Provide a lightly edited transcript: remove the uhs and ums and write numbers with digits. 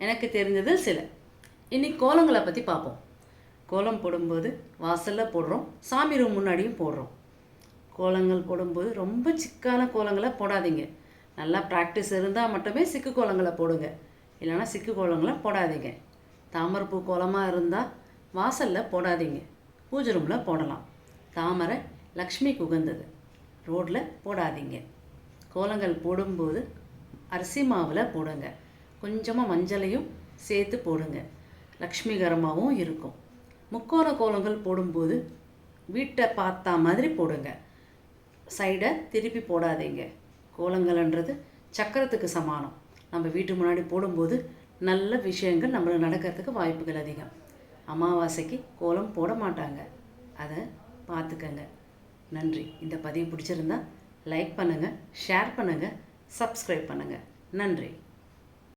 எனக்கு தெரிஞ்சது சில. இன்றைக்கி கோலங்களை பற்றி பார்ப்போம். கோலம் போடும்போது வாசலில் போடுறோம், சாமி ரூம் முன்னாடியும் போடுறோம். கோலங்கள் போடும்போது ரொம்ப சிக்கான கோலங்களை போடாதீங்க. நல்லா ப்ராக்டிஸ் இருந்தால் மட்டுமே சிக்கு கோலங்களை போடுங்க, இல்லைனா சிக்கு கோலங்களை போடாதீங்க. தாமரைப்பூ கோலமாக இருந்தால் வாசலில் போடாதீங்க, பூஜை ரூமில் போடலாம். தாமரை லக்ஷ்மிக்கு உகந்தது, ரோட்டில் போடாதீங்க. கோலங்கள் போடும்போது அரிசி மாவில் போடுங்க, கொஞ்சமாக மஞ்சளையும் சேர்த்து போடுங்க, லக்ஷ்மிகரமாகவும் இருக்கும். முக்கோண கோலங்கள் போடும்போது வீட்டை பார்த்தா மாதிரி போடுங்க, சைடை திருப்பி போடாதீங்க. கோலங்கள்ன்றது சக்கரத்துக்கு சமானம். நம்ம வீட்டு முன்னாடி போடும்போது நல்ல விஷயங்கள் நம்மளுக்கு நடக்கிறதுக்கு வாய்ப்புகள் அதிகம். அமாவாசைக்கு கோலம் போட மாட்டாங்க, அதை பார்த்துக்கங்க. நன்றி. இந்த பதிவு பிடிச்சிருந்தா லைக் பண்ணுங்கள், ஷேர் பண்ணுங்கள், சப்ஸ்கிரைப் பண்ணுங்கள். நன்றி.